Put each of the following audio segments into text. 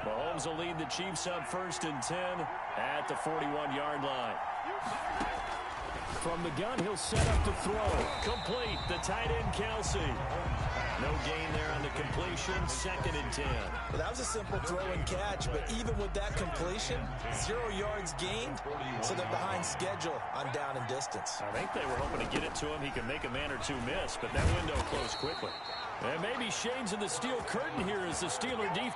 Mahomes will lead the Chiefs up 1st and 10 at the 41-yard line. From the gun, he'll set up to throw. Complete. The tight end, Kelsey. No gain there on the completion. 2nd and 10. Well, that was a simple throw and catch, but even with that completion, 0 yards gained, so they're behind schedule on down and distance. I think they were hoping to get it to him. He could make a man or two miss, but that window closed quickly. And maybe Shane's in the steel curtain here as the Steeler defense.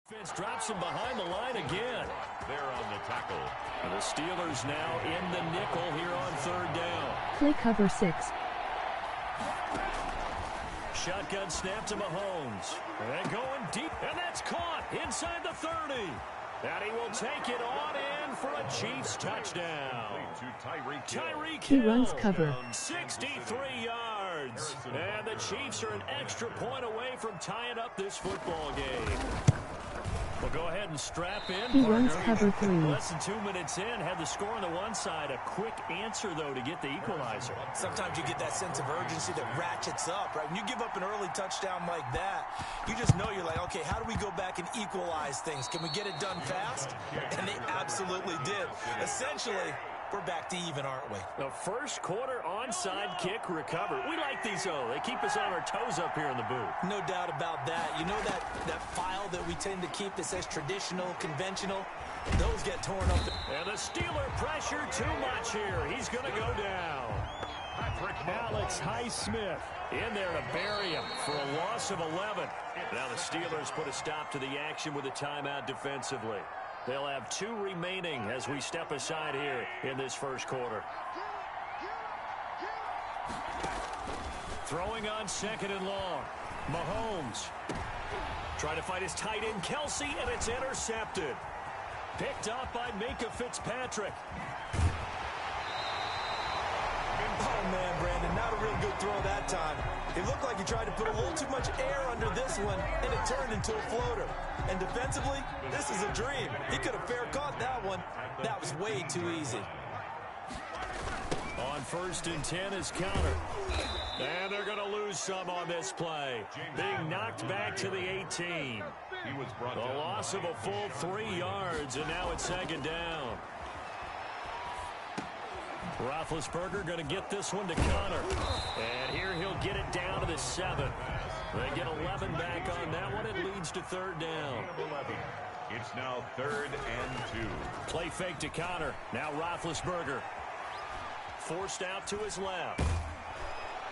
Defense drops him behind the line again. They're on the tackle. And the Steelers now in the nickel here on 3rd down. Play cover 6. Shotgun snap to Mahomes. And going deep, and that's caught inside the 30. And he will take it on in for a Chiefs touchdown. Tyreek He runs cover. 63 yards. And the Chiefs are an extra point away from tying up this football game. We'll go ahead and strap in. He runs cover 3. Less than 2 minutes in. Had the score on the one side. A quick answer, though, to get the equalizer. Sometimes you get that sense of urgency that ratchets up, right? When you give up an early touchdown like that, you just know you're like, okay, how do we go back and equalize things? Can we get it done fast? And they absolutely did. Essentially, we're back to even, aren't we? The first quarter onside kick recovered. We like these, though. They keep us on our toes up here in the booth. No doubt about that. You know that file that we tend to keep that says traditional, conventional? Those get torn up. And the Steeler pressure too much here. He's going to go down. Alex Highsmith in there to bury him for a loss of 11. Now the Steelers put a stop to the action with a timeout defensively. They'll have 2 remaining as we step aside here in this first quarter. Throwing on 2nd and long. Mahomes trying to fight his tight end, Kelsey, and it's intercepted. Picked up by Minka Fitzpatrick. Oh, man, Brandon, not a real good throw that time. It looked like he tried to put a little too much air under this one, and it turned into a floater. And defensively, this is a dream. He could have fair caught that one. That was way too easy. On 1st and 10 is counter. And they're going to lose some on this play. Being knocked back to the 18. The loss of a full 3 yards, and now it's 2nd down. Roethlisberger going to get this one to Connor. And here he'll get it down to the 7. They get 11 back on that one. It leads to 3rd down. It's now 3rd and 2. Play fake to Connor. Now Roethlisberger. Forced out to his left.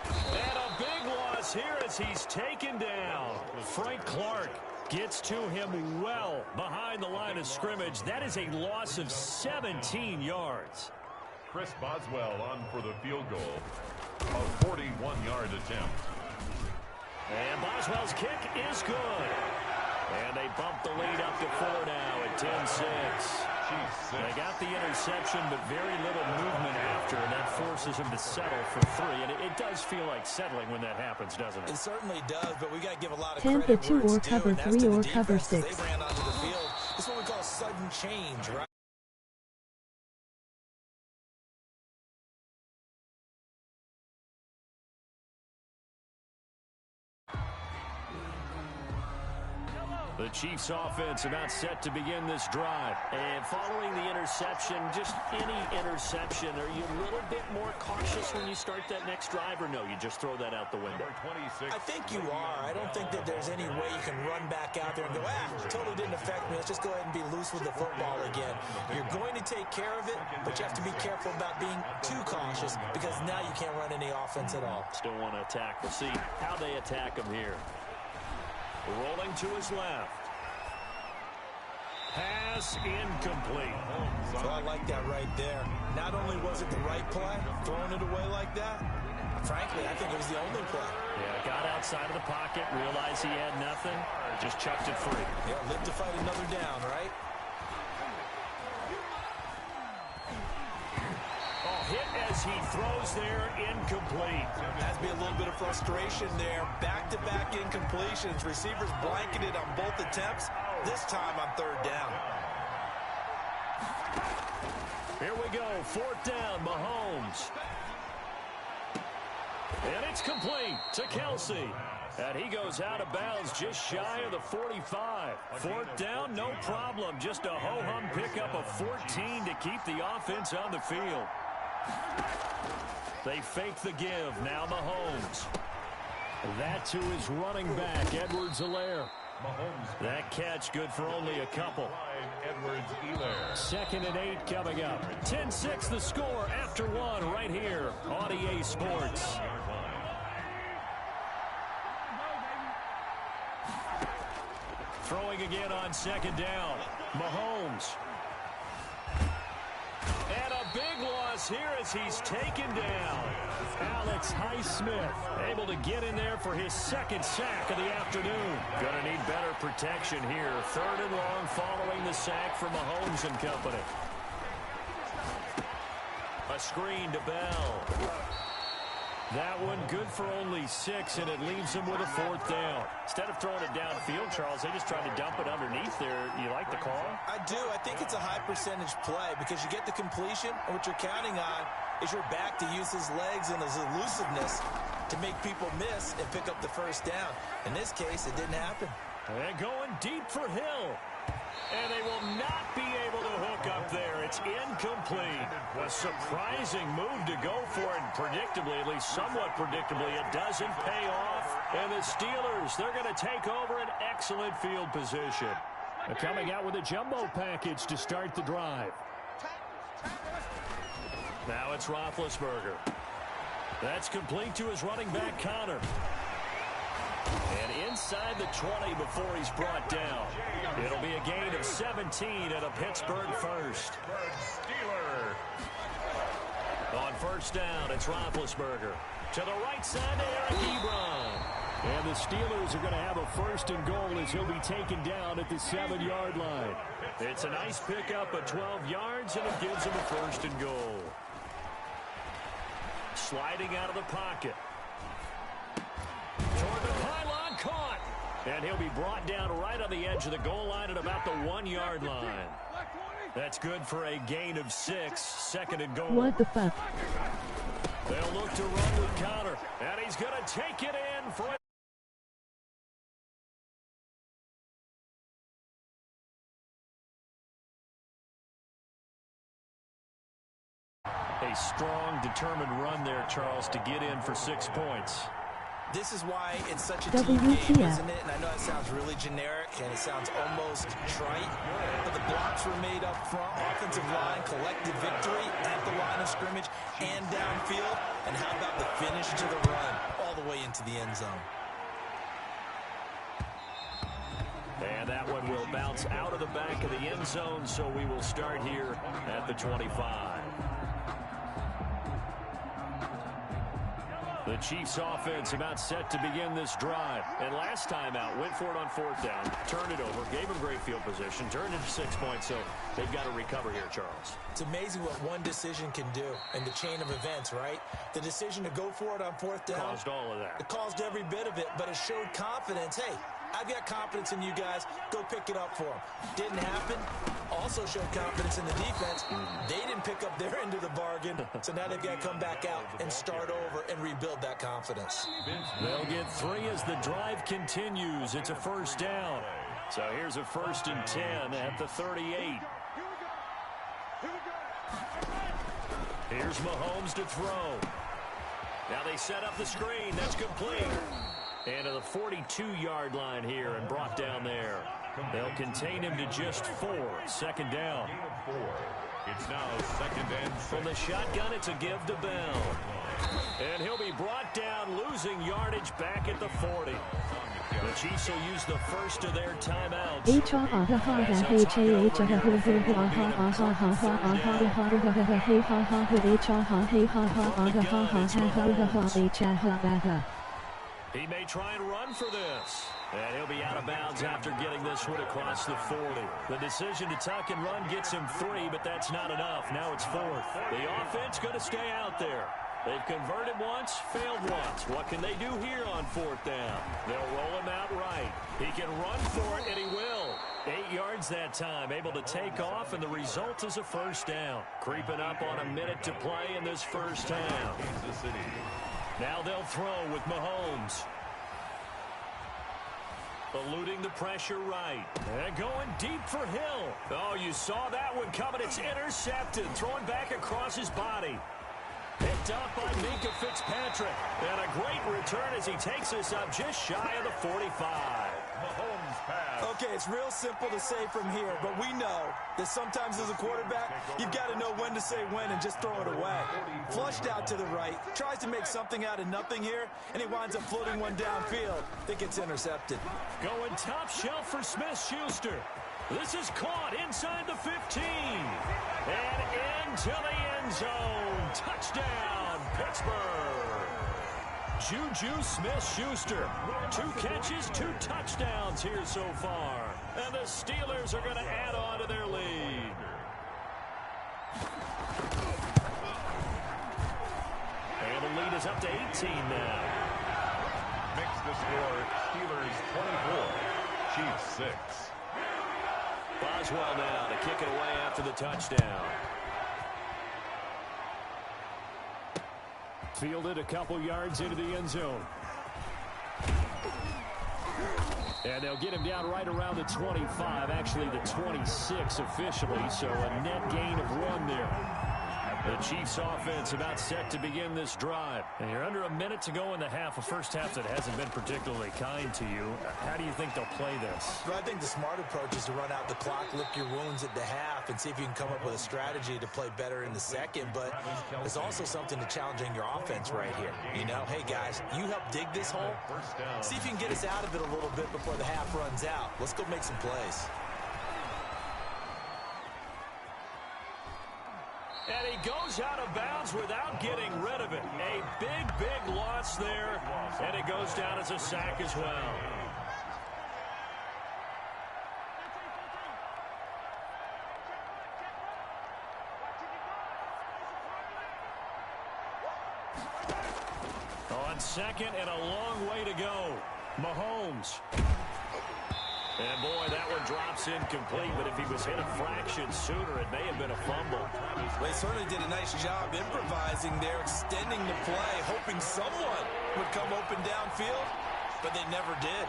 And a big loss here as he's taken down. Frank Clark gets to him well behind the line of scrimmage. That is a loss of 17 yards. Chris Boswell on for the field goal. A 41-yard attempt. And Boswell's kick is good. And they bump the lead up to 4 now at 10-6. They got the interception, but very little movement after, and that forces him to settle for 3. And it does feel like settling when that happens, doesn't it? It certainly does, but we got to give a lot of 10 credit to 2 where or it's due, cover and that's 3 to the or defense cover as 6. They ran onto the field. This is what we call sudden change, right? The Chiefs offense about set to begin this drive. And following the interception, just any interception, are you a little bit more cautious when you start that next drive, or no, you just throw that out the window? I think you are. I don't think that there's any way you can run back out there and go, totally didn't affect me. Let's just go ahead and be loose with the football again. You're going to take care of it, but you have to be careful about being too cautious because now you can't run any offense at all. Still want to attack. We'll see how they attack him here. Rolling to his left. Pass incomplete. So I like that right there. Not only was it the right play, throwing it away like that, frankly, I think it was the only play. Yeah, got outside of the pocket, realized he had nothing, just chucked it free. Yeah, live to fight another down, right? as he throws there, incomplete. Has to be a little bit of frustration there. Back-to-back incompletions. Receivers blanketed on both attempts, this time on third down. Here we go, fourth down, Mahomes. And it's complete to Kelsey. And he goes out of bounds just shy of the 45. Fourth down, no problem. Just a ho-hum pickup of 14 to keep the offense on the field. They fake the give. Now Mahomes. That to his running back, Edwards-Helaire. That catch good for only a couple. Second and 8 coming up. 10-6 the score after one right here on EA Sports. Throwing again on second down. Mahomes. And a big loss here as he's taken down. Alex Highsmith able to get in there for his second sack of the afternoon. Gonna need better protection here. Third and long following the sack for Mahomes and company. A screen to Bell. That one good for only 6, and it leaves him with a fourth down. Instead of throwing it downfield, Charles, they just tried to dump it underneath there. You like the call? I do. I think it's a high percentage play because you get the completion, and what you're counting on is your back to use his legs and his elusiveness to make people miss and pick up the first down. In this case, it didn't happen. And going deep for Hill. And they will not be able to hook up there. It's incomplete. A surprising move to go for it. Predictably, at least somewhat predictably, it doesn't pay off. And the Steelers, they're going to take over an excellent field position. They're coming out with a jumbo package to start the drive. Now it's Roethlisberger. That's complete to his running back, Connor. And inside the 20 before he's brought down. It'll be a gain of 17 and a Pittsburgh first. On first down, it's Roethlisberger. To the right side to Eric Ebron. And the Steelers are going to have a first and goal as he'll be taken down at the 7-yard line. It's a nice pickup of 12 yards, and it gives him a first and goal. Sliding out of the pocket. Toward the pylon, caught. And he'll be brought down right on the edge of the goal line at about the 1-yard line. That's good for a gain of 6. Second and goal. What the fuck? They'll look to run with Connor. And he's going to take it in for a strong, determined run there, Charles, to get in for 6 points. This is why it's such a team game, isn't it? And I know it sounds really generic and it sounds almost trite, but the blocks were made up front, offensive line, collective victory at the line of scrimmage and downfield. And how about the finish to the run all the way into the end zone? And that one will bounce out of the back of the end zone, so we will start here at the 25. The Chiefs offense about set to begin this drive. And last time out, went for it on fourth down, turned it over, gave them great field position, turned into 6 points, so they've got to recover here, Charles. It's amazing what one decision can do in the chain of events, right? The decision to go for it on fourth down. Caused all of that. It caused every bit of it, but it showed confidence. Hey, I've got confidence in you guys. Go pick it up for them. Didn't happen. Also showed confidence in the defense. They didn't pick up their end of the bargain, so now they've got to come back out and start over and rebuild that confidence. They'll get 3 as the drive continues. It's a first down. So here's a 1st and 10 at the 38. Here's Mahomes to throw. Now they set up the screen. That's complete. And to the 42-yard line here and brought down there. They'll contain him to just 4. Second down. It's now second and 6. From the shotgun, it's a give to Bell. And he'll be brought down, losing yardage back at the 40. The Chiefs will use the first of their timeouts. He may try and run for this. And he'll be out of bounds after getting this one across the 40. The decision to tuck and run gets him 3, but that's not enough. Now it's 4th. The offense going to stay out there. They've converted once, failed once. What can they do here on 4th down? They'll roll him out right. He can run for it, and he will. 8 yards that time, able to take off, and the result is a 1st down. Creeping up on a minute to play in this 1st down. Now they'll throw with Mahomes. Eluding the pressure right. And going deep for Hill. Oh, you saw that one coming. It's intercepted. Throwing back across his body. Picked up by Minka Fitzpatrick. And a great return as he takes us up just shy of the 45. Mahomes pass. Okay, it's real simple to say from here, but we know that sometimes as a quarterback, you've got to know when to say when and just throw it away. Flushed out to the right, tries to make something out of nothing here, and he winds up floating one downfield that gets intercepted. Going top shelf for Smith-Schuster. This is caught inside the 15. And into the end zone. Touchdown, Pittsburgh. Juju Smith-Schuster. 2 catches, 2 touchdowns here so far. And the Steelers are going to add on to their lead. And the lead is up to 18 now. Makes the score Steelers 24, Chiefs 6. Boswell now to kick it away after the touchdown. Fielded a couple yards into the end zone. And they'll get him down right around the 25, actually the 26 officially, so a net gain of 1 there. The Chiefs offense about set to begin this drive. And you're under a minute to go in the half, a first half that hasn't been particularly kind to you. How do you think they'll play this? Well, I think the smart approach is to run out the clock, lick your wounds at the half, and see if you can come up with a strategy to play better in the second. But there's also something to challenging your offense right here. You know, hey, guys, you help dig this hole. See if you can get us out of it a little bit before the half runs out. Let's go make some plays. And he goes out of bounds without getting rid of it. A big loss there, and it goes down as a sack as well. On second and a long way to go. Mahomes. And, boy, that one drops incomplete, but if he was hit a fraction sooner, it may have been a fumble. They certainly did a nice job improvising there, extending the play, hoping someone would come open downfield, but they never did.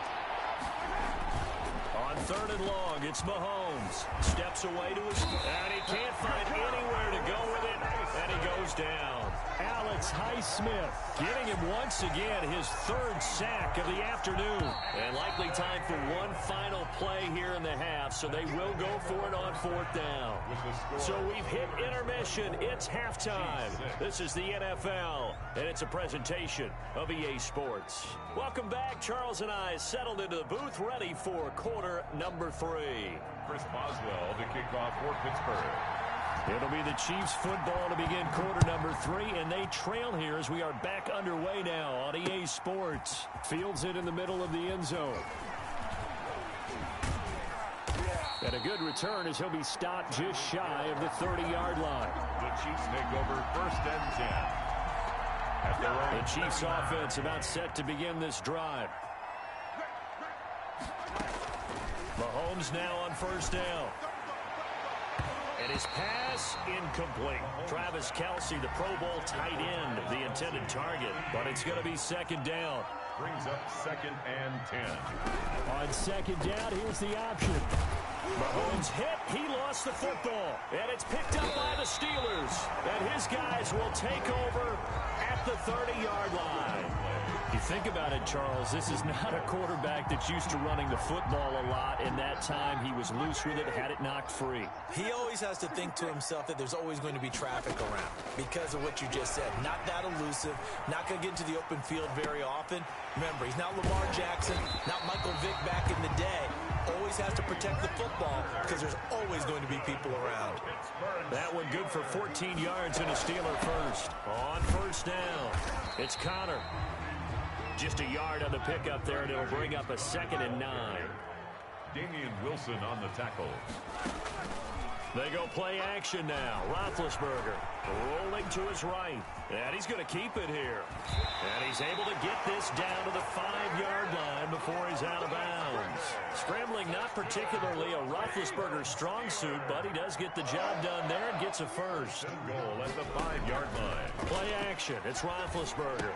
On 3rd and long, it's Mahomes. Steps away to his... And he can't find anywhere to go with it, and he goes down. Alex Highsmith getting him once again his 3rd sack of the afternoon. And likely time for one final play here in the half, so they will go for it on 4th down. So we've hit intermission. It's halftime. This is the NFL, and it's a presentation of EA Sports. Welcome back. Charles and I settled into the booth, ready for quarter number 3. Chris Boswell to kick off for Pittsburgh. It'll be the Chiefs football to begin quarter number 3, and they trail here as we are back underway now on EA Sports. Fields it in the middle of the end zone. And a good return as he'll be stopped just shy of the 30-yard line. The Chiefs take over 1st and 10. At their own. The Chiefs offense about set to begin this drive. Mahomes now on 1st down. And his pass incomplete. Travis Kelce, the Pro Bowl tight end, the intended target. But it's going to be 2nd down. Brings up 2nd and 10. On 2nd down, here's the option. Mahomes hit. He lost the football. And it's picked up by the Steelers. And his guys will take over at the 30-yard line. You think about it, Charles, this is not a quarterback that's used to running the football a lot. In that time, he was loose with it, had it knocked free. He always has to think to himself that there's always going to be traffic around because of what you just said. Not that elusive, not going to get into the open field very often. Remember, he's not Lamar Jackson, not Michael Vick back in the day. Always has to protect the football because there's always going to be people around. That one good for 14 yards and a Steeler first. On 1st down, it's Connor. Just a yard on the pickup there, and it'll bring up a 2nd and 9. Damian Wilson on the tackle. They go play action now. Roethlisberger rolling to his right. And he's going to keep it here. And he's able to get this down to the 5-yard line before he's out of bounds. Scrambling not particularly a Roethlisberger strong suit, but he does get the job done there and gets a first. Goal at the 5-yard line. Play action. It's Roethlisberger.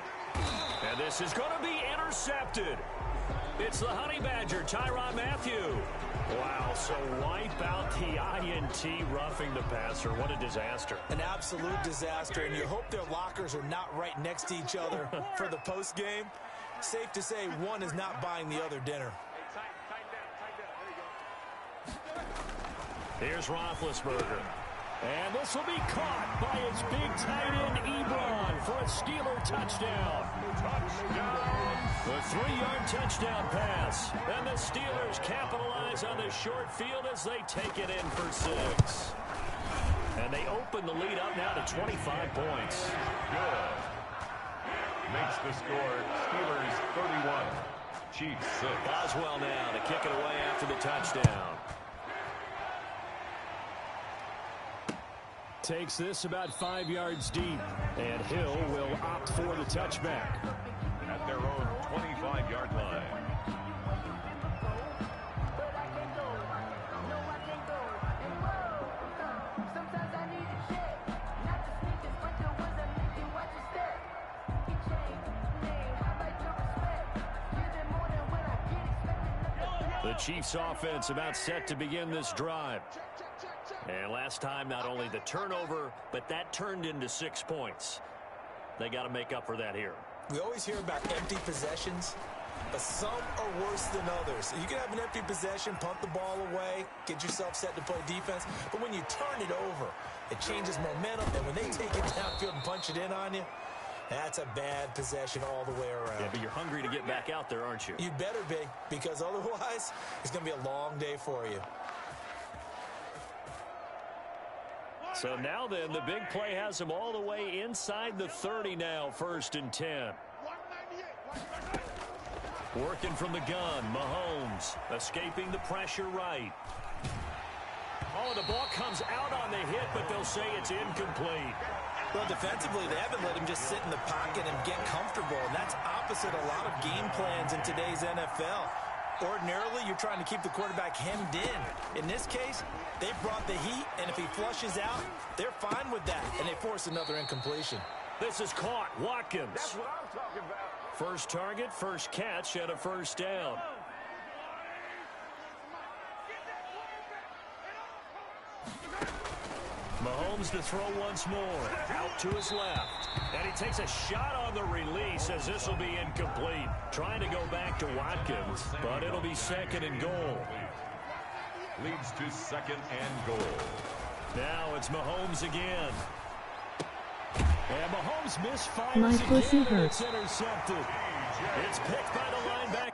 And this is going to be intercepted. It's the Honey Badger, Tyrann Mathieu. Wow, so wipe out the INT roughing the passer. What a disaster. An absolute disaster, and you hope their lockers are not right next to each other for the post game. Safe to say one is not buying the other dinner. Here's Roethlisberger. And this will be caught by his big tight end, Ebron, for a Steeler touchdown. The 3-yard touchdown pass. And the Steelers capitalize on the short field as they take it in for 6. And they open the lead up now to 25 points. Good. Makes the score Steelers 31, Chiefs 6. Boswell now to kick it away after the touchdown. Takes this about 5 yards deep, and Hill will opt for the touchback. At their own 25-yard line. The Chiefs offense about set to begin this drive. And last time, not only the turnover, but that turned into 6 points. They got to make up for that here. We always hear about empty possessions, but some are worse than others. You can have an empty possession, punt the ball away, get yourself set to play defense, but when you turn it over, it changes momentum, and when they take it downfield and punch it in on you, that's a bad possession all the way around. Yeah, but you're hungry to get back out there, aren't you? You better be, because otherwise, it's going to be a long day for you. So now then, the big play has him all the way inside the 30 now, 1st and 10. Working from the gun, Mahomes escaping the pressure right. Oh, the ball comes out on the hit, but they'll say it's incomplete. Well, defensively, they haven't let him just sit in the pocket and get comfortable, and that's opposite a lot of game plans in today's NFL. Ordinarily, you're trying to keep the quarterback hemmed in. In this case, they brought the heat, and if he flushes out, they're fine with that, and they force another incompletion. This is caught. Watkins. That's what I'm talking about. First target, first catch, and a first down. Mahomes to throw once more. Out to his left. And he takes a shot on the release as this will be incomplete. Trying to go back to Watkins, but it'll be 2nd and goal. Leads to 2nd and goal. Now it's Mahomes again. And Mahomes misfires My pussy again, and it's hurts. intercepted. It's picked by the linebacker.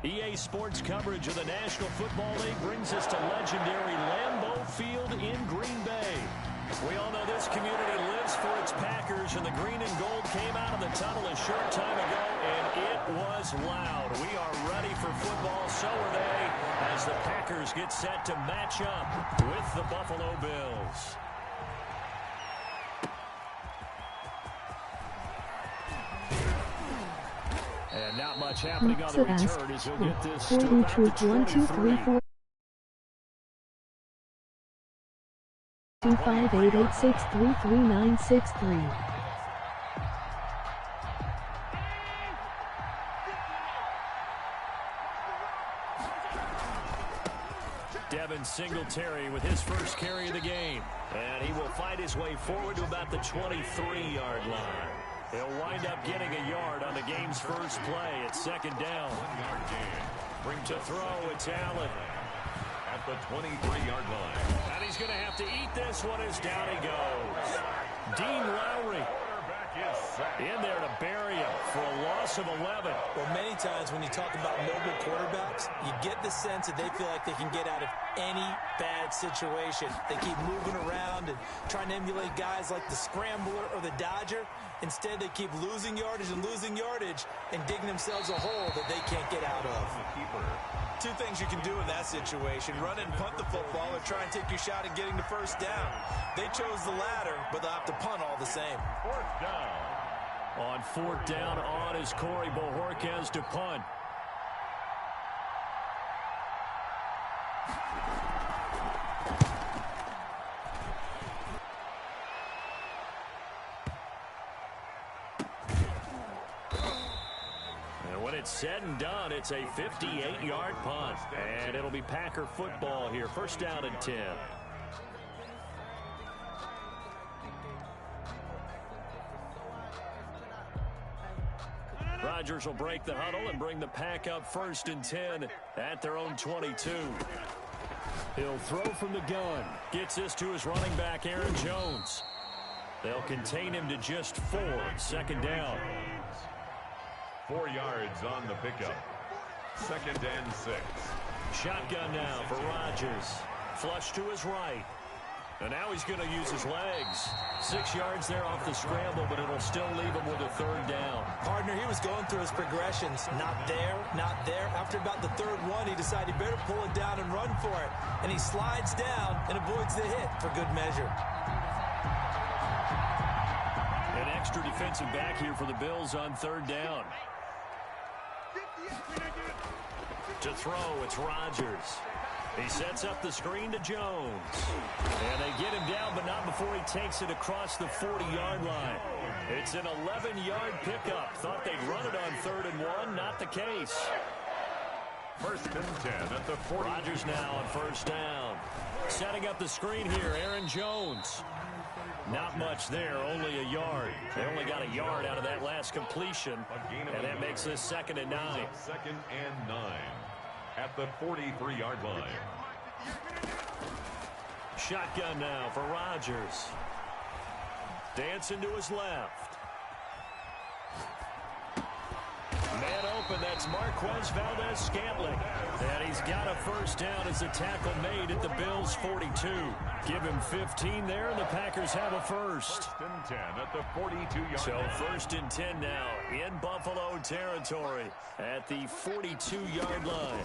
EA Sports coverage of the National Football League brings us to legendary Lambeau Field in Green Bay. We all know this community lives for its Packers, and the green and gold came out of the tunnel a short time ago, and it was loud. We are ready for football, so are they, as the Packers get set to match up with the Buffalo Bills. And not much happening on the return as he'll get this to about the 23. 25886333963. Devin Singletary with his first carry of the game. And he will fight his way forward to about the 23-yard line. He'll wind up getting a yard on the game's first play at second down. 1-yard gain. To throw, it's Allen. At the 23-yard line. And he's going to have to eat this one as down he goes. Dean Lowry in there to bury him for a loss of 11. Well, many times when you talk about mobile quarterbacks, you get the sense that they feel like they can get out of any bad situation. They keep moving around and trying to emulate guys like the Scrambler or the Dodger. Instead, they keep losing yardage and digging themselves a hole that they can't get out of. Two things you can do in that situation: run and punt the football, or try and take your shot at getting the first down. They chose the latter, but they'll have to punt all the same. Fourth down. On fourth down, on is Corey Bojorquez to punt. It's said and done, it's a 58-yard punt, and it'll be Packer football here. First down and 10. Rodgers will break the huddle and bring the Pack up first and 10 at their own 22. He'll throw from the gun. Gets this to his running back, Aaron Jones. They'll contain him to just 4. Second down. 4 yards on the pickup. Second and 6. Shotgun now for Rodgers. Flush to his right. And now he's going to use his legs. 6 yards there off the scramble, but it'll still leave him with a third down. Partner, he was going through his progressions. Not there, not there. After about the third one, he decided he better pull it down and run for it. And he slides down and avoids the hit for good measure. An extra defensive back here for the Bills on third down. To throw, it's Rodgers. He sets up the screen to Jones. And they get him down, but not before he takes it across the 40-yard line. It's an 11-yard pickup. Thought they'd run it on 3rd and 1. Not the case. First and 10 at the 40. Rodgers now on first down. Setting up the screen here, Aaron Jones. Not much there, only a yard. They only got a yard out of that last completion, and that makes this 2nd and 9. Second and 9 at the 43-yard line. Shotgun now for Rodgers. Dancing to his left. Man open, that's Marquez Valdez-Scantling. And he's got a first down as the tackle made at the Bills' 42. Give him 15 there, and the Packers have a first. First and 10 at the 42-yard So line. first and 10 now in Buffalo territory at the 42-yard line.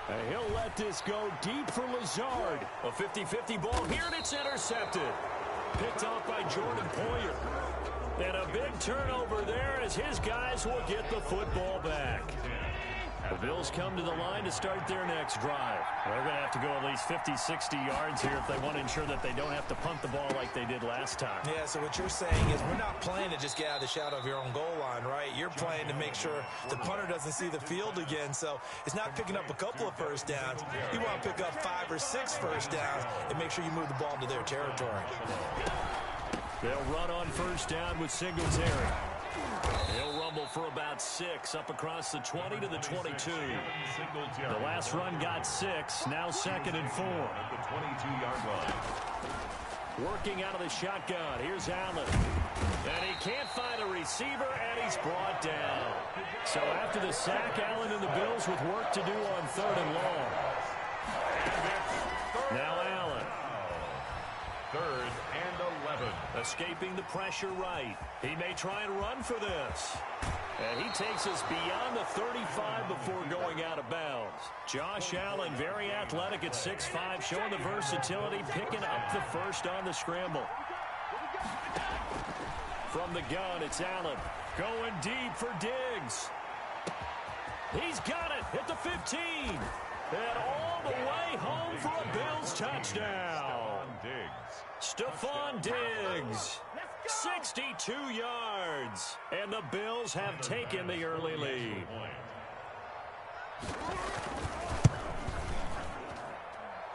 And he'll let this go deep for Lazard. A 50-50 ball here, and it's intercepted. Picked off by Jordan Poyer. And a big turnover there as his guys will get the football back. The Bills come to the line to start their next drive. They're going to have to go at least 50, 60 yards here if they want to ensure that they don't have to punt the ball like they did last time. Yeah, so what you're saying is we're not playing to just get out of the shadow of your own goal line, right? You're playing to make sure the punter doesn't see the field again. So it's not picking up a couple of first downs. You want to pick up 5 or 6 first downs and make sure you move the ball into their territory. They'll run on first down with Singletary. He'll rumble for about 6 up across the 20 to the 22. The last run got 6, now 2nd and 4. At the 22-yard line. Working out of the shotgun. Here's Allen. And he can't find a receiver, and he's brought down. So after the sack, Allen and the Bills with work to do on 3rd and long. Now Allen. 3rd and 11. Escaping the pressure right. He may try and run for this. And he takes us beyond the 35 before going out of bounds. Josh Allen, very athletic at 6'5", showing the versatility, picking up the first on the scramble. From the gun, it's Allen. Going deep for Diggs. He's got it at the 15. And all the way home for a Bills touchdown. Stephon Diggs. 62 yards. And the Bills have taken the early lead.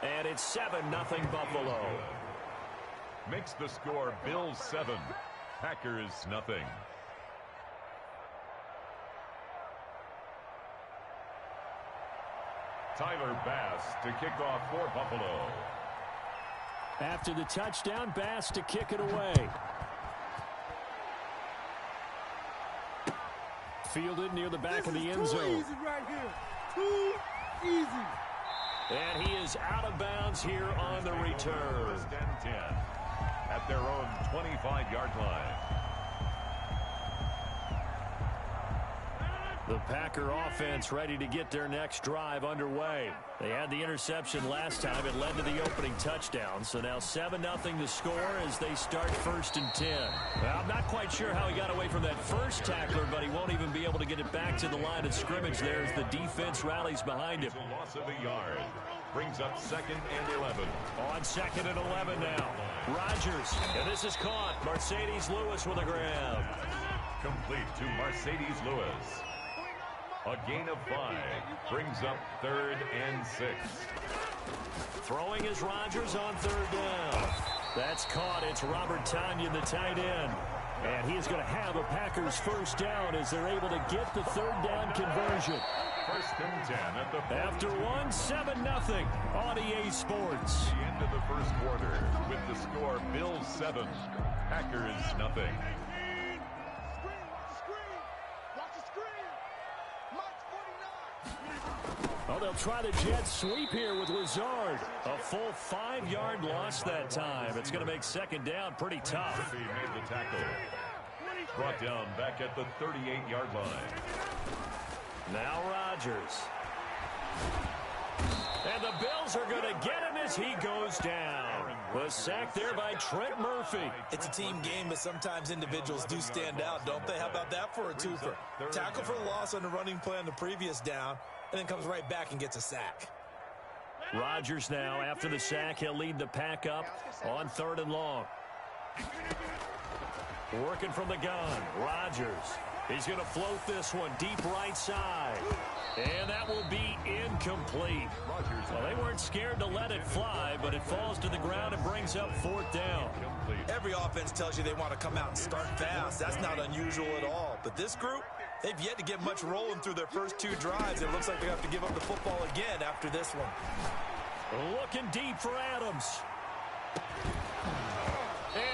And it's 7-0 Buffalo. Makes the score Bills 7, Packers nothing. Tyler Bass to kick off for Buffalo. After the touchdown, Bass to kick it away. Fielded near the back of the end zone. Too easy right here. Too easy. And he is out of bounds here on the return. 1st and 10 at their own 25-yard line. The Packer offense ready to get their next drive underway. They had the interception last time. It led to the opening touchdown. So now 7-0 the score as they start 1st and 10. Well, I'm not quite sure how he got away from that first tackler, but he won't even be able to get it back to the line of scrimmage there as the defense rallies behind him. A loss of a yard. Brings up 2nd and 11. On 2nd and 11 now. Rodgers. And this is caught. Mercedes Lewis with a grab. Complete to Mercedes Lewis. A gain of 5 brings up 3rd and 6. Throwing is Rodgers on 3rd down. That's caught. It's Robert Tonyan, the tight end. And he is going to have a Packers first down as they're able to get the 3rd down conversion. 1st and 10 at the... After 7-0 on EA Sports. The end of the first quarter with the score Bills 7, Packers nothing. Oh, they'll try the jet sweep here with Lazard. A full 5-yard loss that time. It's going to make 2nd down pretty tough. He made the tackle. Brought down back at the 38-yard line. Now Rodgers. And the Bills are going to get him as he goes down. The sack there by Trent Murphy. It's a team game, but sometimes individuals do stand out, don't they? How about that for a twofer? Tackle for the loss on the running play on the previous down, and then comes right back and gets a sack. Rodgers now, after the sack, he'll lead the pack up on 3rd and long. Working from the gun, Rodgers. He's going to float this one deep right side. And that will be incomplete. Well, they weren't scared to let it fly, but it falls to the ground and brings up 4th down. Every offense tells you they want to come out and start fast. That's not unusual at all. But this group, they've yet to get much rolling through their first 2 drives. It looks like they have to give up the football again after this one. Looking deep for Adams.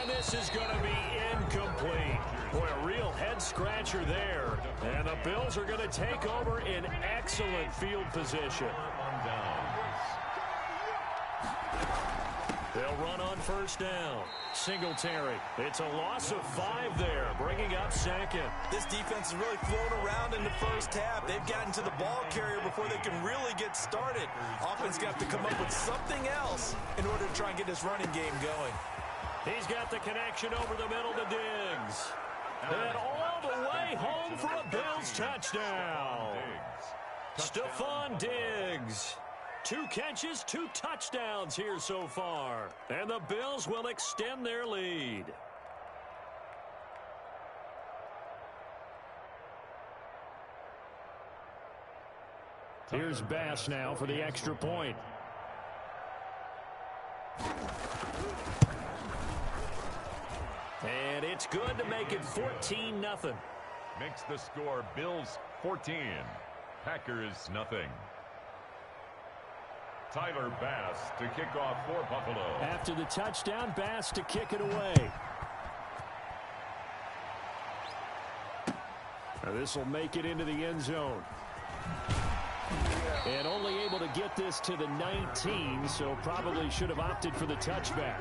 And this is going to be incomplete. Boy, a real head-scratcher there. And the Bills are going to take over in excellent field position. They'll run on 1st down. Singletary. It's a loss of 5 there, bringing up 2nd. This defense has really flown around in the first half. They've gotten to the ball carrier before they can really get started. Offense got to come up with something else in order to try and get this running game going. He's got the connection over the middle to Diggs. And all the way home for a Bills touchdown. Stephon Diggs. 2 catches, 2 touchdowns here so far. And the Bills will extend their lead. Here's Bass now for the extra point. And it's good to make it 14-0. Makes the score Bills 14, Packers nothing. Tyler Bass to kick off for Buffalo. After the touchdown, Bass to kick it away. Now this will make it into the end zone. And only able to get this to the 19, so probably should have opted for the touchback.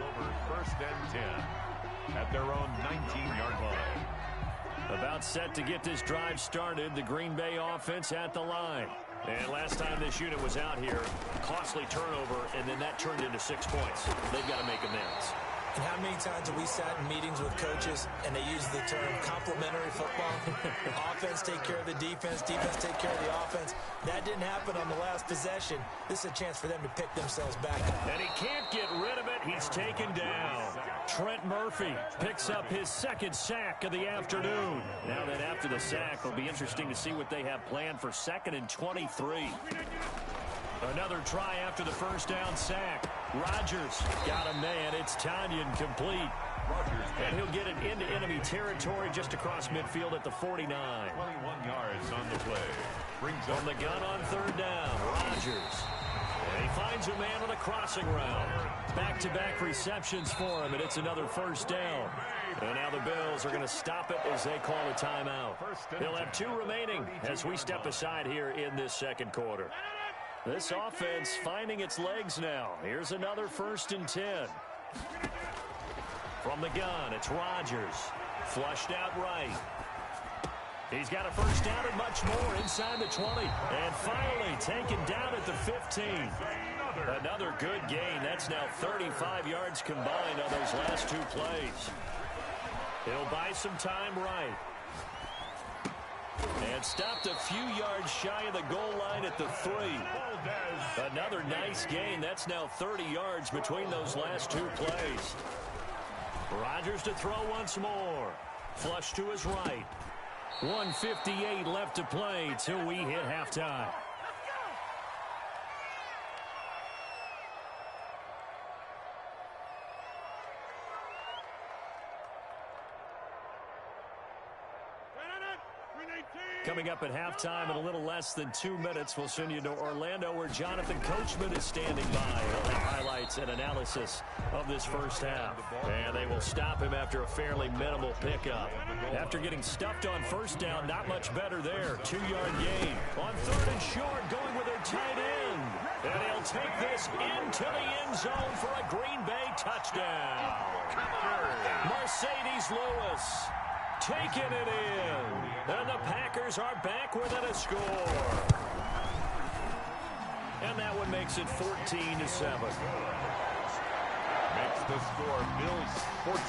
First and 10 at their own 19-yard line. About set to get this drive started, the Green Bay offense at the line. And last time this unit was out here, costly turnover, and then that turned into 6 points. They've got to make amends. And how many times have we sat in meetings with coaches and they use the term complementary football? Offense take care of the defense, defense take care of the offense. That didn't happen on the last possession. This is a chance for them to pick themselves back up. And he can't get rid of it. He's taken down. Trent Murphy picks up his second sack of the afternoon. Now then, after the sack, it'll be interesting to see what they have planned for 2nd and 23. Another try after the first down sack. Rodgers got a man. It's Tanyan complete. And he'll get it into enemy territory just across midfield at the 49. 21 yards on the play. Brings From the gun on 3rd down, Rodgers. And he finds a man on a crossing route. Back-to-back receptions for him, and it's another 1st down. And now the Bills are going to stop it as they call a timeout. They'll have 2 remaining as we step aside here in this 2nd quarter. This offense finding its legs now. Here's another 1st and 10. From the gun, it's Rodgers. Flushed out right. He's got a 1st down and much more inside the 20. And finally taken down at the 15. Another good gain. That's now 35 yards combined on those last 2 plays. He'll buy some time right. And stopped a few yards shy of the goal line at the 3. Another nice gain. That's now 30 yards between those last 2 plays. Rodgers to throw once more. Flush to his right. 1:58 left to play till we hit halftime. Coming up at halftime in a little less than 2 minutes, we'll send you to Orlando where Jonathan Coachman is standing by. He'll have highlights and analysis of this first half. And they will stop him after a fairly minimal pickup. After getting stuffed on 1st down, not much better there. 2-yard gain. On 3rd and short, going with their tight end. And he'll take this into the end zone for a Green Bay touchdown. Mercedes Lewis taking it in. And the Packers are back within a score. And that one makes it 14-7. Makes the score Bills 14,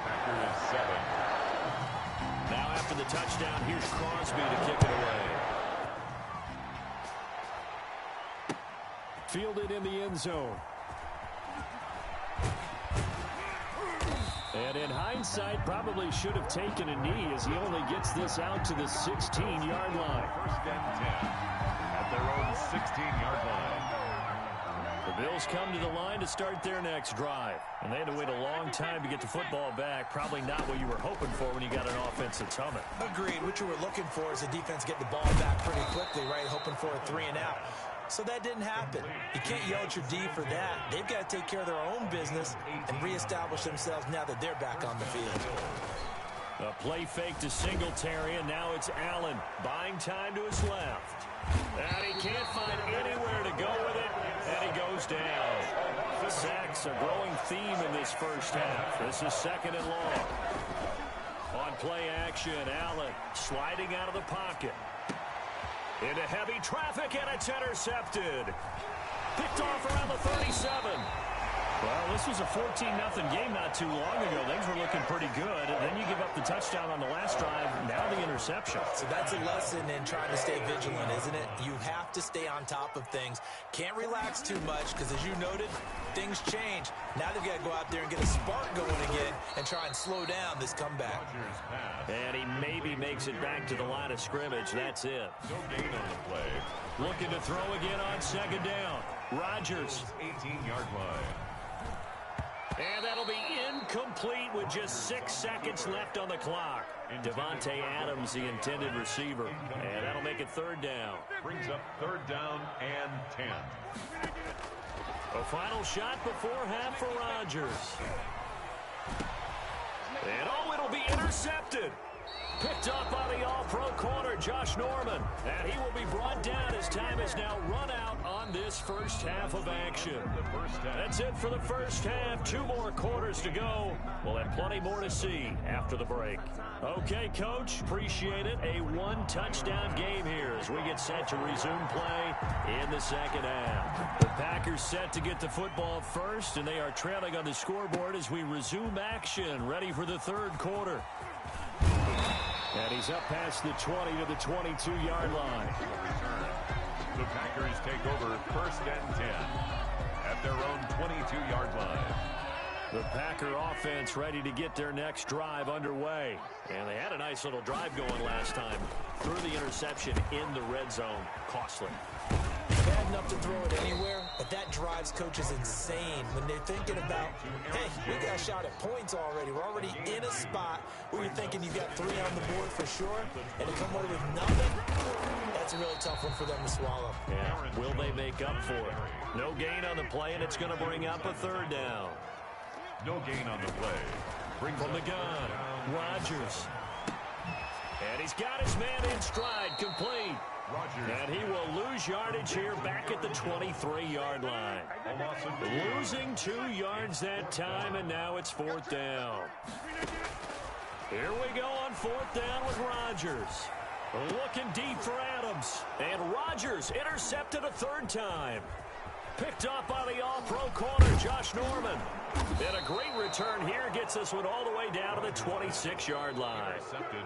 Packers 7. Now after the touchdown, here's Crosby to kick it away. Fielded in the end zone. And in hindsight, probably should have taken a knee as he only gets this out to the 16-yard line. 1st and 10 at their own 16-yard line. The Bills come to the line to start their next drive. And they had to wait a long time to get the football back. Probably not what you were hoping for when you got an offense that's humming. Agreed. What you were looking for is the defense get the ball back pretty quickly, right? Hoping for a 3 and out. So that didn't happen. You can't yell at your D for that. They've got to take care of their own business and reestablish themselves now that they're back on the field. A play fake to Singletary, and now it's Allen buying time to his left. And he can't find anywhere to go with it, and he goes down. Sacks, a growing theme in this first half. This is 2nd and long. On play action, Allen sliding out of the pocket. Into heavy traffic, and it's intercepted. Picked off around the 37. Well, this was a 14-0 game not too long ago. Things were looking pretty good. And then you give up the touchdown on the last drive. Now the interception. So that's a lesson in trying to stay vigilant, isn't it? You have to stay on top of things. Can't relax too much because, as you noted, things change. Now they've got to go out there and get a spark going again and try and slow down this comeback. And he maybe makes it back to the line of scrimmage. That's it. No gain on the play. Looking to throw again on 2nd down. Rodgers. 18-yard line. And that'll be incomplete with just 6 seconds left on the clock. Devontae Adams, the intended receiver. And that'll make it 3rd down. Brings up 3rd down and 10. A final shot before half for Rodgers. And it'll be intercepted. Picked up by the all-pro corner, Josh Norman. And he will be brought down as time is now run out on this first half of action. That's it for the first half. 2 more quarters to go. We'll have plenty more to see after the break. Okay, Coach, appreciate it. A 1-touchdown game here as we get set to resume play in the second half. The Packers set to get the football first, and they are trailing on the scoreboard as we resume action, ready for the 3rd quarter. And he's up past the 20 to the 22-yard line. The Packers take over 1st and 10 at their own 22-yard line. The Packer offense ready to get their next drive underway. And they had a nice little drive going last time. Threw the interception in the red zone. Costly. Bad enough to throw it anywhere, but that drives coaches insane when they're thinking about, hey, we got a shot at points already. We're already in a spot where you're thinking you've got 3 on the board for sure, and to come away with nothing, that's a really tough one for them to swallow. Yeah, will they make up for it? No gain on the play, and it's going to bring up a 3rd down. No gain on the play. Brings from the gun, Rodgers. And he's got his man in stride, complete. And he will lose yardage here back at the 23-yard line. Losing 2 yards that time, and now it's 4th down. Here we go on 4th down with Rodgers. Looking deep for Adams. And Rodgers intercepted a 3rd time. Picked up by the all-pro corner, Josh Norman. And a great return here gets us one all the way down to the 26-yard line.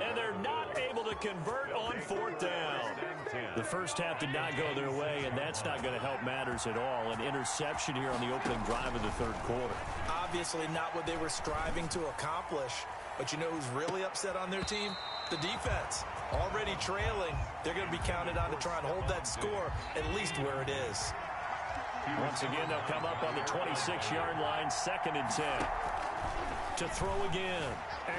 And they're not able to convert on 4th down. The first half did not go their way, and that's not going to help matters at all. An interception here on the opening drive of the 3rd quarter. Obviously not what they were striving to accomplish. But you know who's really upset on their team? The defense. Already trailing. They're going to be counted on to try and hold that score at least where it is. Once again, they'll come up on the 26-yard line, 2nd and 10. To throw again.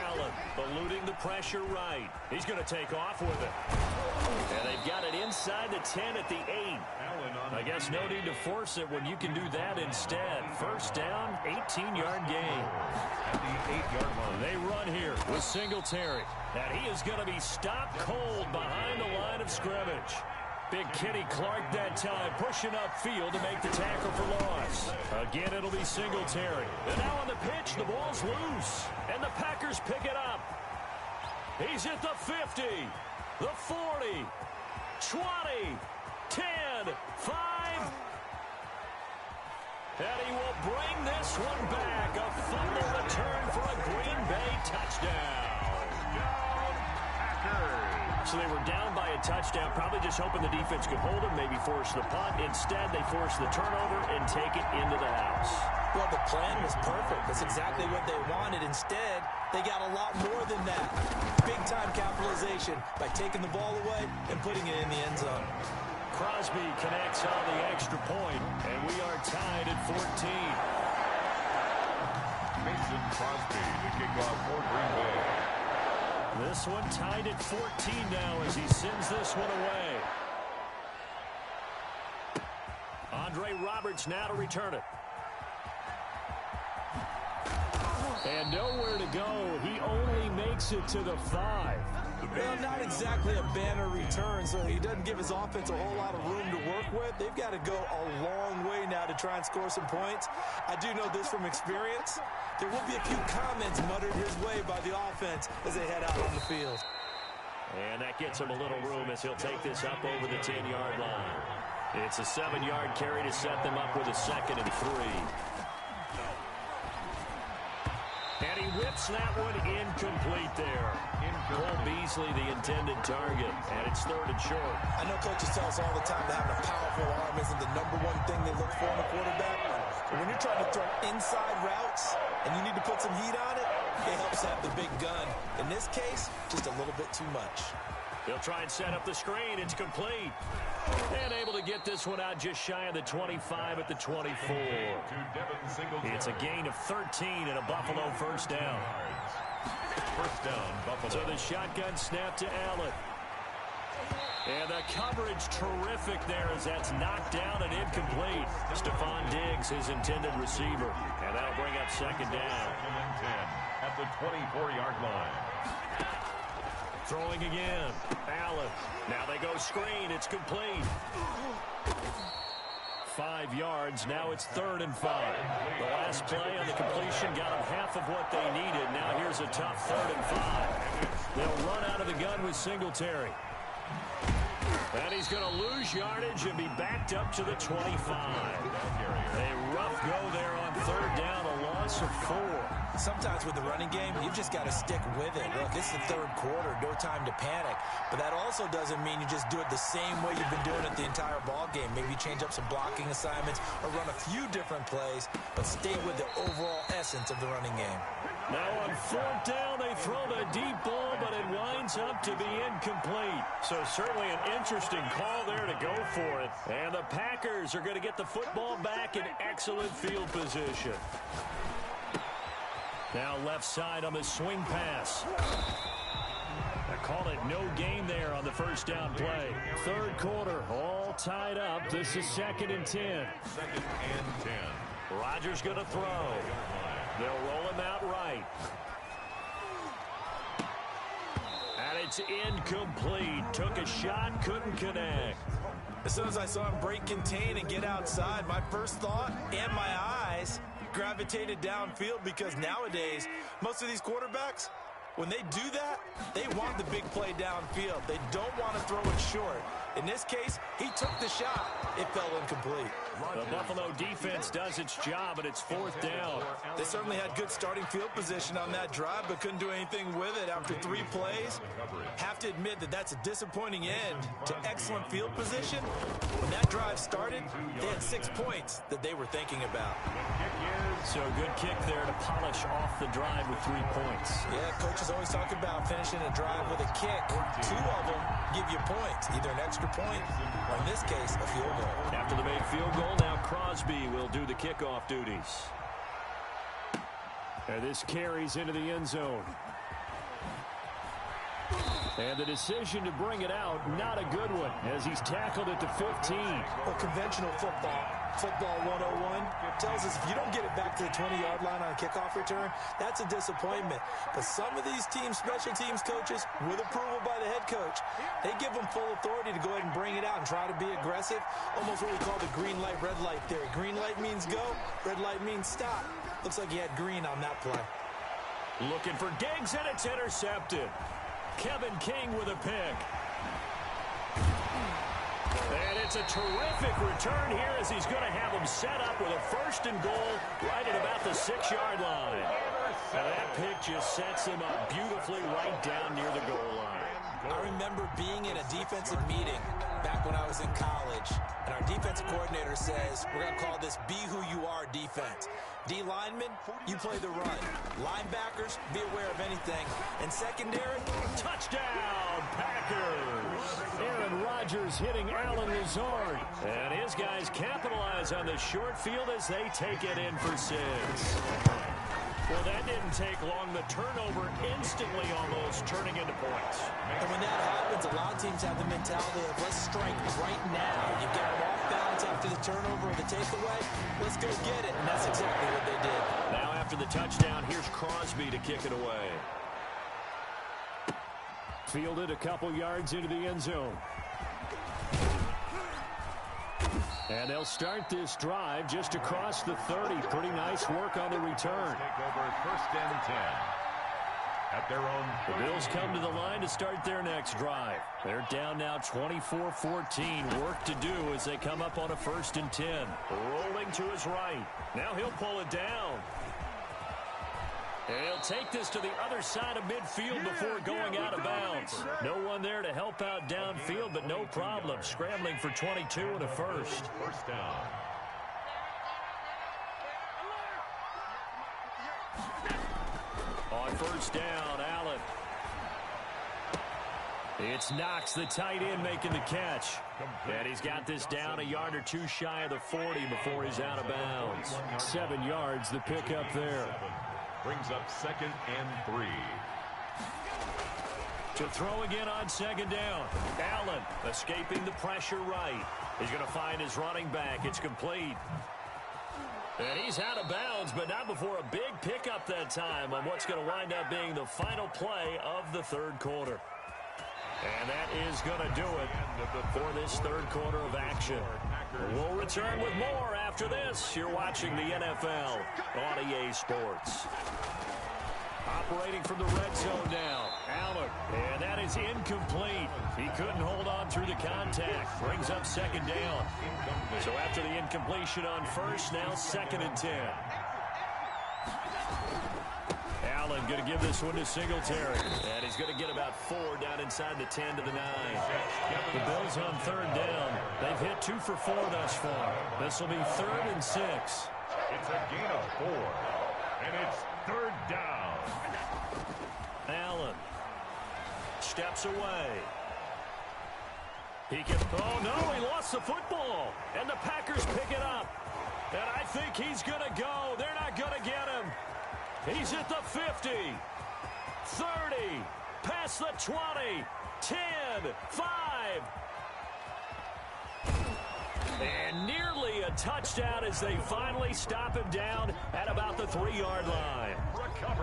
Allen eluding the pressure right. He's going to take off with it. And they've got it inside the 10 at the 8. I guess no need to force it when you can do that instead. 1st down, 18-yard gain. At the 8-yard line. They run here with Singletary. And he is going to be stopped cold behind the line of scrimmage. Big Kenny Clark that time, pushing upfield to make the tackle for loss. Again, it'll be Singletary. And now on the pitch, the ball's loose. And the Packers pick it up. He's at the 50, the 40, 20, 10, 5. And he will bring this one back. A fumble return for a Green Bay touchdown. So they were down by a touchdown, probably just hoping the defense could hold them, maybe force the punt. Instead, they force the turnover and take it into the house. Well, the plan was perfect. That's exactly what they wanted. Instead, they got a lot more than that. Big-time capitalization by taking the ball away and putting it in the end zone. Crosby connects on the extra point, and we are tied at 14. Mason Crosby to kick off for Green Bay. This one tied at 14 now as he sends this one away. Andre Roberts now to return it. And nowhere to go. He only makes it to the 5. Well, not exactly a banner return, so he doesn't give his offense a whole lot of room to work with. They've got to go a long way now to try and score some points. I do know this from experience. There will be a few comments muttered his way by the offense as they head out on the field. And that gets him a little room as he'll take this up over the 10-yard line. It's a 7-yard carry to set them up with a 2nd and 3. And he whips that one incomplete there. Cole Beasley, the intended target, and it's 3rd and short. I know coaches tell us all the time that having a powerful arm isn't the #1 thing they look for in a quarterback. But when you're trying to throw inside routes and you need to put some heat on it, It helps have the big gun. In this case, just a little bit too much. He'll try and set up the screen. It's complete. And able to get this one out just shy of the 25 at the 24. It's a gain of 13 and a Buffalo first down. First down, Buffalo. So the shotgun snap to Allen. And the coverage terrific there as that's knocked down and incomplete. Stephon Diggs, his intended receiver. And that'll bring up second down. Second and 10 at the 24-yard line. Throwing again. Allen. Now they go screen. It's complete. 5 yards. Now it's 3rd and 5. The last play on the completion got them half of what they needed. Now here's a tough 3rd and 5. They'll run out of the gun with Singletary. And he's going to lose yardage and be backed up to the 25. A rough go there on 3rd down, a loss of 4. Sometimes with the running game, you've just got to stick with it. Look, this is the 3rd quarter, no time to panic. But that also doesn't mean you just do it the same way you've been doing it the entire ball game. Maybe change up some blocking assignments or run a few different plays, but stay with the overall essence of the running game. Now on 4th down, they throw the deep ball, but it winds up to be incomplete. So certainly an interesting call there to go for it. And the Packers are going to get the football back in excellent field position. Now left side on the swing pass. I call it no gain there on the first down play. 3rd quarter, all tied up. This is 2nd and 10. 2nd and 10. Rodgers going to throw. They'll roll him out right. And it's incomplete. Took a shot, couldn't connect. As soon as I saw him break contain and get outside, my first thought and my eyes gravitated downfield, because nowadays, most of these quarterbacks, when they do that, they want the big play downfield. They don't want to throw it short. In this case, he took the shot. It fell incomplete. The Buffalo defense does its job, and it's 4th down. They certainly had good starting field position on that drive, but couldn't do anything with it after 3 plays. Have to admit that that's a disappointing end to excellent field position. When that drive started, they had 6 points that they were thinking about. So good kick there to polish off the drive with 3 points. Yeah, coaches always talk about finishing a drive with a kick. 2 of them give you points, either an extra point or, in this case, a field goal. After the made field goal, now Crosby will do the kickoff duties. And this carries into the end zone. And the decision to bring it out, not a good one, as he's tackled at the 15. Well, conventional football 101, tells us if you don't get it back to the 20-yard line on a kickoff return, that's a disappointment. But some of these teams, special teams coaches, with approval by the head coach, they give them full authority to go ahead and bring it out and try to be aggressive, almost what we call the green light, red light theory. Green light means go, red light means stop. Looks like he had green on that play. Looking for Diggs, and it's intercepted. Kevin King with a pick. And it's a terrific return here as he's going to have him set up with a 1st and goal right at about the 6-yard line. And that pick just sets him up beautifully right down near the goal line. I remember being in a defensive meeting back when I was in college, and our defensive coordinator says, we're going to call this Be Who You Are defense. D linemen, you play the run. Linebackers, be aware of anything. And secondary, touchdown, Packers! Aaron Rodgers hitting Allen Lazard. And his guys capitalize on the short field as they take it in for 6. Well, that didn't take long. The turnover instantly almost turning into points. And when that happens, a lot of teams have the mentality of let's strike right now. You get them off balance after the turnover or the takeaway. Let's go get it. And that's exactly what they did. Now after the touchdown, here's Crosby to kick it away. Fielded a couple yards into the end zone. And they'll start this drive just across the 30. Pretty nice work on the return. Take over 1st and 10. At their own. The Bills come to the line to start their next drive. They're down now 24-14. Work to do as they come up on a 1st and 10. Rolling to his right. Now he'll pull it down. And he'll take this to the other side of midfield before going out of bounds. No one there to help out downfield, but no problem. Scrambling for 22 and a 1st. 1st down. On first down, Allen. It's Knox, the tight end, making the catch. And he's got this down a yard or two shy of the 40 before he's out of bounds. 7 yards, the pickup there. Brings up 2nd and 3. To throw again on 2nd down. Allen escaping the pressure right. He's going to find his running back. It's complete. And he's out of bounds, but not before a big pickup that time on what's going to wind up being the final play of the 3rd quarter. And that is going to do it for this 3rd quarter of action. We'll return with more after this. You're watching the NFL on EA Sports. Operating from the red zone now, Allen. And that is incomplete. He couldn't hold on through the contact. Brings up 2nd down. So after the incompletion on first, now 2nd and 10. Allen going to give this one to Singletary. And he's going to get about 4 down inside the 10 to the 9. The Bills on 3rd down. They've hit 2 for 4 thus far. This will be 3rd and 6. It's a gain of 4. And it's 3rd down. Allen steps away. He can, oh no, he lost the football. And the Packers pick it up. And I think he's going to go. They're not going to get him. He's at the 50, 30, past the 20, 10, 5. And nearly a touchdown as they finally stop him down at about the 3-yard line.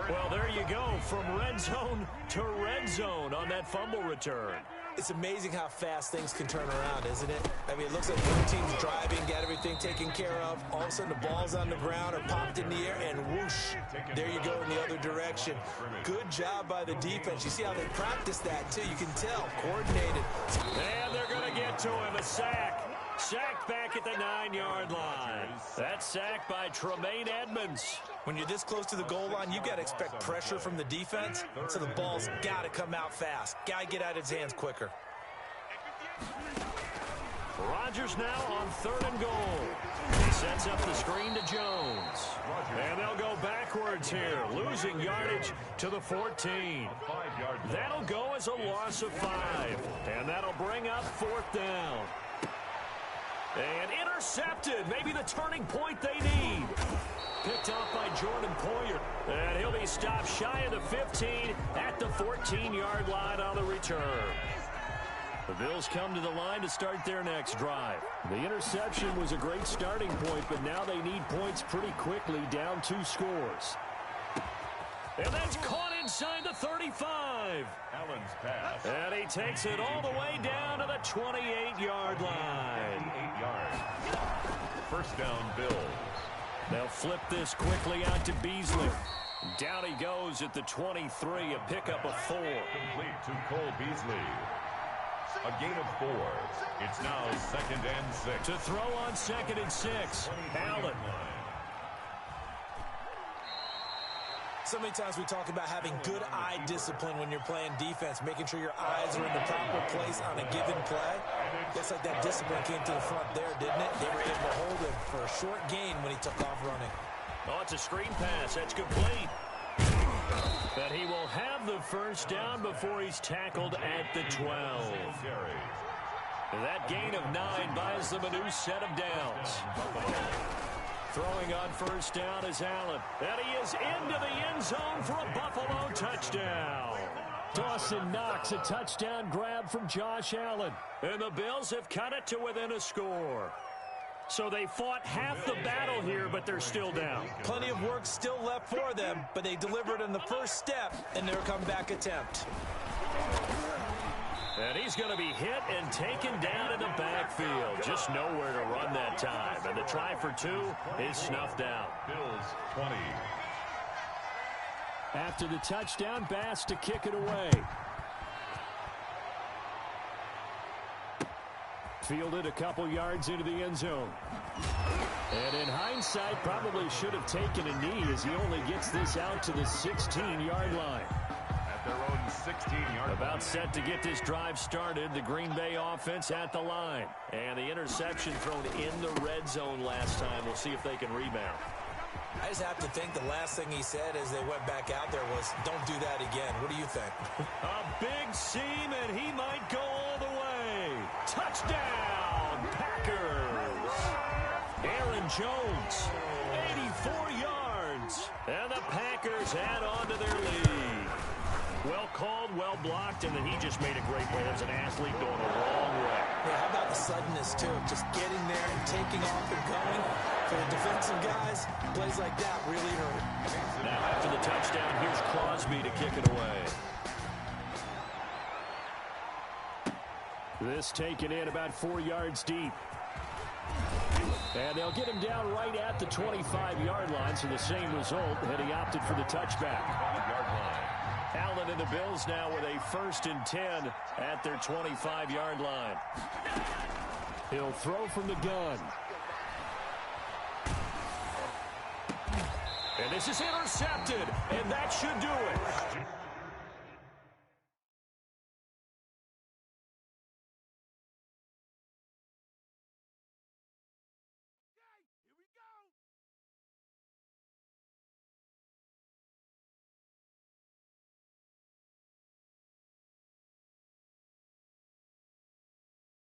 Well, there you go, from red zone to red zone on that fumble return. It's amazing how fast things can turn around, isn't it? I mean, it looks like one team's driving, got everything taken care of. All of a sudden, the ball's on the ground or popped in the air, and whoosh, there you go in the other direction. Good job by the defense. You see how they practice that, too. You can tell, coordinated. And they're going to get to him, a sack. Sacked back at the 9-yard line. That's sacked by Tremaine Edmonds. When you're this close to the goal line, you've got to expect pressure from the defense, so the ball's got to come out fast. Got to get out of his hands quicker. Rodgers now on 3rd and goal. He sets up the screen to Jones. And they'll go backwards here, losing yardage to the 14. That'll go as a loss of 5. And that'll bring up 4th down. And intercepted, maybe the turning point they need. Picked off by Jordan Poyer. And he'll be stopped shy of the 15 at the 14-yard line on the return. The Bills come to the line to start their next drive. The interception was a great starting point, but now they need points pretty quickly, down 2 scores. And that's caught inside the 35. Allen's pass. And he takes it all the way down to the 28-yard line. 8 yards. First down, Bills. They'll flip this quickly out to Beasley. Down he goes at the 23, a pickup of 4. Complete to Cole Beasley. A gain of 4. It's now 2nd and 6. To throw on 2nd and 6, Allen. So many times we talk about having good eye discipline when you're playing defense, making sure your eyes are in the proper place on a given play. Looks like that discipline came to the front there, didn't it? They were able to hold him for a short gain when he took off running. Oh, it's a screen pass. That's complete. But he will have the first down before he's tackled at the 12. That gain of 9 buys them a new set of downs. Throwing on first down is Allen. And he is into the end zone for a Buffalo touchdown. Dawson Knox, a touchdown grab from Josh Allen. And the Bills have cut it to within a score. So they fought half the battle here, but they're still down. Plenty of work still left for them, but they delivered in the first step in their comeback attempt. And he's going to be hit and taken down in the backfield. Just nowhere to run that time. And the try for 2 is snuffed out. Bills 20. After the touchdown, Bass to kick it away. Fielded a couple yards into the end zone. And in hindsight, probably should have taken a knee as he only gets this out to the 16-yard line. At their own 16-yard About line. set to get this drive started, the Green Bay offense at the line. And the interception thrown in the red zone last time. We'll see if they can rebound. I just have to think the last thing he said as they went back out there was, don't do that again. What do you think? A big seam, and he might go all the way. Touchdown, Packers. Aaron Jones, 84 yards. And the Packers add on to their lead. Well called, well blocked, and then he just made a great play. There's an athlete going a wrong way. Yeah, how about the suddenness, too? Just getting there and taking off and going. For the defensive guys, plays like that really hurt. Now, after the touchdown, here's Crosby to kick it away. This taken in about 4 yards deep. And they'll get him down right at the 25-yard line, so the same result, and he opted for the touchback. Allen and the Bills now with a 1st and 10 at their 25-yard line. He'll throw from the gun. And this is intercepted, and that should do it.